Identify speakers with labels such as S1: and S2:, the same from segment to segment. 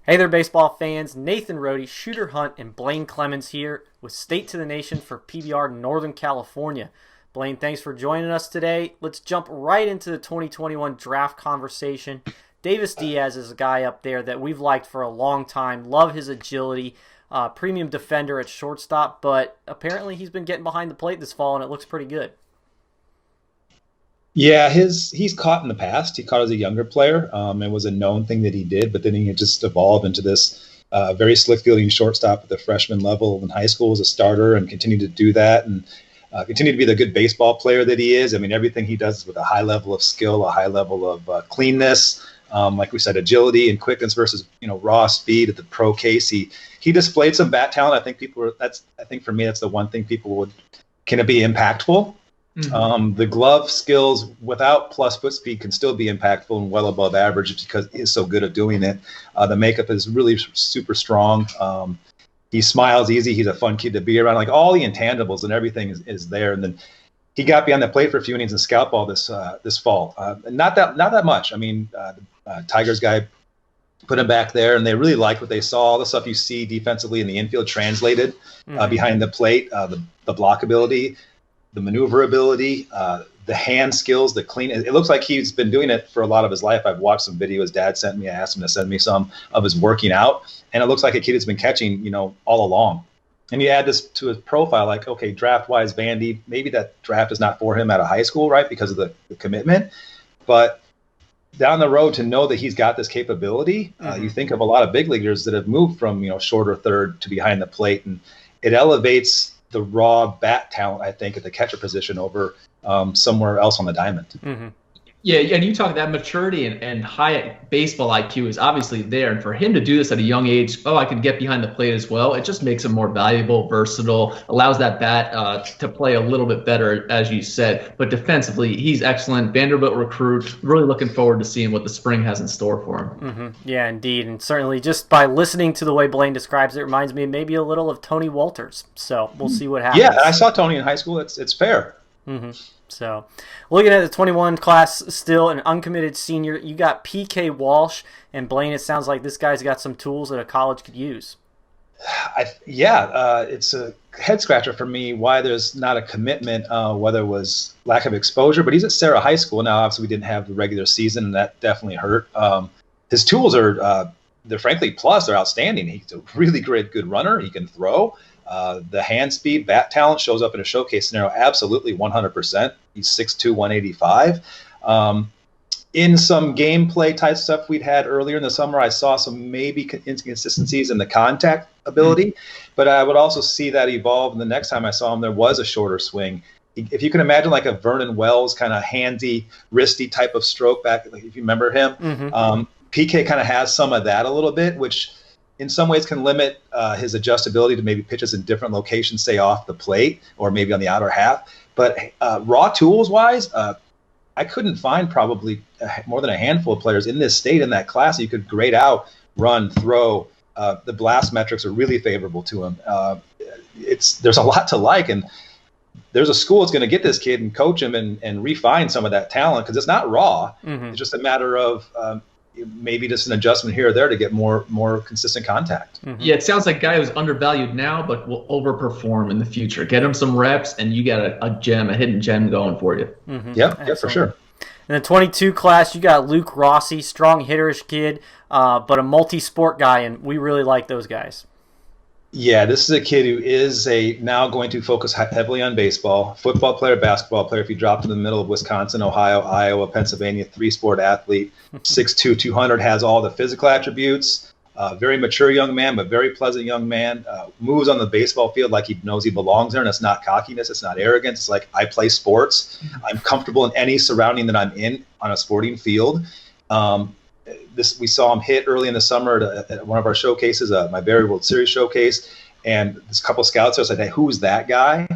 S1: Hey there, baseball fans. Nathan Rohde, Shooter Hunt, and Blaine Clemmens here with State to the Nation for PBR Northern California. Blaine, thanks for joining us today. Let's jump right into the 2021 draft conversation. Davis Diaz is a guy up there that we've liked for a long time. Love his agility, premium defender at shortstop, but apparently he's been getting behind the plate this fall, and it looks pretty good.
S2: Yeah, he's caught in the past. He caught as a younger player. It was a known thing that he did, but then he had just evolved into this very slick fielding shortstop at the freshman level in high school as a starter, and continued to do that, and continue to be the good baseball player that he is. I mean, everything he does is with a high level of skill, a high level of cleanness. Like we said, agility and quickness versus raw speed at the pro case. He displayed some bat talent. I think for me that's the one thing people would, can it be impactful? Mm-hmm. The glove skills without plus foot speed can still be impactful and well above average because he's so good at doing it. The makeup is really super strong. He smiles easy. He's a fun kid to be around. Like all the intangibles and everything is there. And then he got behind the plate for a few innings in scout ball this fall. Not that much. I mean, the Tigers guy put him back there, and they really liked what they saw. All the stuff you see defensively in the infield translated behind the plate, the blockability, the maneuverability, the hand skills, the clean. It looks like he's been doing it for a lot of his life. I've watched some video his dad sent me. I asked him to send me some of his working out, and it looks like a kid has been catching, all along. And you add this to his profile, like, okay, draft-wise, Vandy, maybe that draft is not for him out of high school, right, because of the commitment. But down the road, to know that he's got this capability, you think of a lot of big leaguers that have moved from, shorter third to behind the plate, and it elevates the raw bat talent, I think, at the catcher position over somewhere else on the diamond.
S3: Mm-hmm. Yeah, and you talk that maturity and high baseball IQ is obviously there. And for him to do this at a young age, I can get behind the plate as well. It just makes him more valuable, versatile, allows that bat to play a little bit better, as you said. But defensively, he's excellent. Vanderbilt recruit. Really looking forward to seeing what the spring has in store for him.
S1: Mm-hmm. Yeah, indeed. And certainly just by listening to the way Blaine describes it, reminds me maybe a little of Tony Walters. So we'll see what happens.
S2: Yeah, I saw Tony in high school. It's fair.
S1: Mm-hmm. So, looking at the 21 class, still an uncommitted senior, you got PK Walsh, and Blaine, it sounds like this guy's got some tools that a college could use.
S2: It's a head scratcher for me why there's not a commitment, whether it was lack of exposure, but he's at Sarah High School now. Obviously, we didn't have the regular season, and that definitely hurt. His tools are, they're frankly plus, they're outstanding. He's a really good runner. He can throw. The hand speed, bat talent shows up in a showcase scenario. Absolutely 100%. He's 6'2", 185. In some gameplay type stuff we'd had earlier in the summer, I saw some maybe inconsistencies in the contact ability, but I would also see that evolve. And the next time I saw him, there was a shorter swing. If you can imagine like a Vernon Wells kind of handy, wristy type of stroke back, like if you remember him, PK kind of has some of that a little bit, which in some ways can limit his adjustability to maybe pitches in different locations, say off the plate or maybe on the outer half. But raw tools-wise, I couldn't find probably more than a handful of players in this state in that class you could grade out, run, throw. The blast metrics are really favorable to him. There's a lot to like, and there's a school that's going to get this kid and coach him and refine some of that talent because it's not raw. It's just a matter of maybe just an adjustment here or there to get more consistent contact.
S3: Yeah, it sounds like a guy who's undervalued now but will overperform in the future. Get him some reps and you got a hidden gem going for you.
S2: Yeah, for sure.
S1: In the 22 class, you got Luke Rossi, strong hitterish kid, but a multi-sport guy, and we really like those guys.
S2: Yeah, this is a kid who is now going to focus heavily on baseball, football player, basketball player. If you dropped in the middle of Wisconsin, Ohio, Iowa, Pennsylvania, 3-sport athlete, 6'2", 200, has all the physical attributes. Very mature young man, but very pleasant young man. Moves on the baseball field like he knows he belongs there, and it's not cockiness, it's not arrogance. It's like, I play sports. I'm comfortable in any surrounding that I'm in on a sporting field. We saw him hit early in the summer at one of our showcases, my Barry World Series showcase, and this couple scouts there said, "Hey, who's that guy?"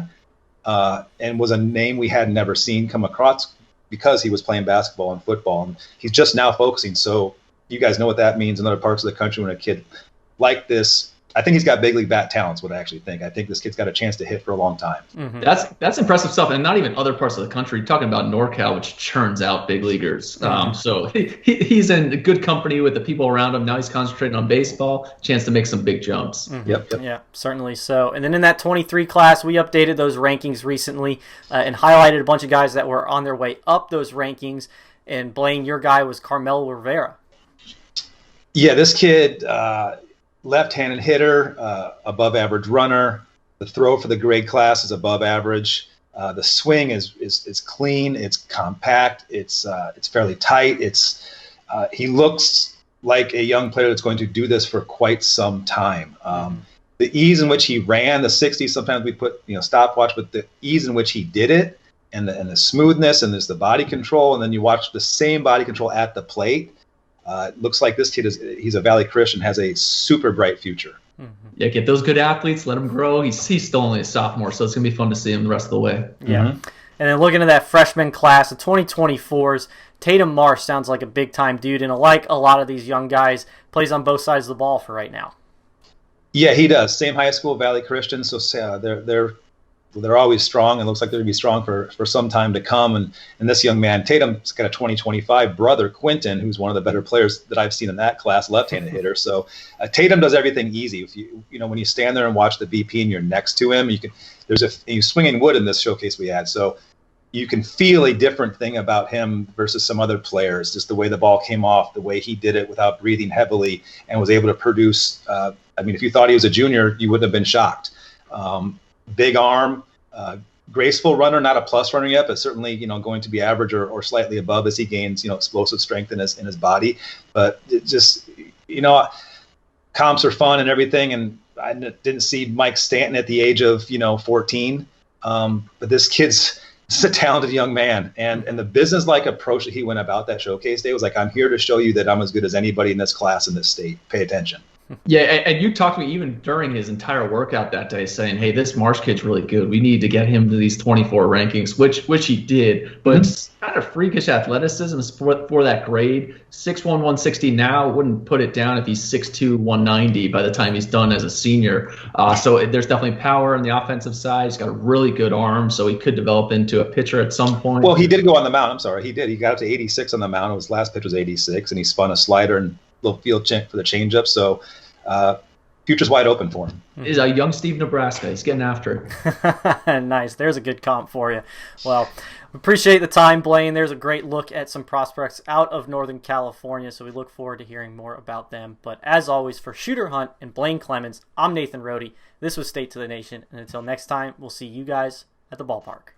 S2: And was a name we had never seen come across because he was playing basketball and football, and he's just now focusing. So you guys know what that means in other parts of the country when a kid like this I think he's got big league bat talents. What I actually think. I think this kid's got a chance to hit for a long time.
S3: Mm-hmm. That's impressive stuff, and not even other parts of the country. You're talking about NorCal, which churns out big leaguers. So he's in good company with the people around him. Now he's concentrating on baseball. Chance to make some big jumps.
S1: Mm-hmm. Yep. Yeah, certainly so. And then in that 23 class, we updated those rankings recently and highlighted a bunch of guys that were on their way up those rankings. And Blaine, your guy was Carmelo Rivera.
S2: Yeah, this kid, left-handed hitter, above average runner. The throw for the grade class is above average. The swing is clean. It's compact. It's fairly tight. He looks like a young player that's going to do this for quite some time. The ease in which he ran the 60s, sometimes we put stopwatch, but the ease in which he did it, and the smoothness, and there's the body control, and then you watch the same body control at the plate. It looks like this kid he's a Valley Christian, has a super bright future.
S3: Mm-hmm. Yeah, get those good athletes, let him grow. He's still only a sophomore, so it's going to be fun to see him the rest of the way.
S1: Yeah. Mm-hmm. And then looking at that freshman class, the 2024s, Tatum Marsh sounds like a big-time dude, and like a lot of these young guys, plays on both sides of the ball for right now. Yeah,
S2: he does. Same high school, Valley Christian, so they're always strong, and looks like they're going to be strong for some time to come. And this young man, Tatum's got a 2025 brother, Quentin, who's one of the better players that I've seen in that class, left-handed hitter. So Tatum does everything easy. If when you stand there and watch the BP and you're next to him, he's swinging wood in this showcase we had. So you can feel a different thing about him versus some other players, just the way the ball came off, the way he did it without breathing heavily, and was able to produce. If you thought he was a junior, you wouldn't have been shocked. Big arm, graceful runner, not a plus runner yet, but certainly going to be average or slightly above as he gains explosive strength in his body. But it just comps are fun and everything, and I didn't see Mike Stanton at the age of 14, but this kid's a talented young man, and the business-like approach that he went about that showcase day was like, I'm here to show you that I'm as good as anybody in this class in this state. Pay attention.
S3: Yeah, and you talked to me even during his entire workout that day saying, hey, this Marsh kid's really good. We need to get him to these 24 rankings, which he did. But it's kind of freakish athleticism for that grade. 6'1", 160 now, wouldn't put it down if he's 6'2", 190 by the time he's done as a senior. So there's definitely power on the offensive side. He's got a really good arm, so he could develop into a pitcher at some point.
S2: Well, he did go on the mound. I'm sorry, he did. He got up to 86 on the mound. His last pitch was 86, and he spun a slider and little field check for the changeup. So future's wide open for him.
S3: He's a young Steve Nebraska. He's getting after
S1: it. Nice. There's a good comp for you. Well, appreciate the time, Blaine. There's a great look at some prospects out of Northern California, so we look forward to hearing more about them. But as always, for Shooter Hunt and Blaine Clemmens, I'm Nathan Rohde. This was State to the Nation, and until next time, we'll see you guys at the ballpark.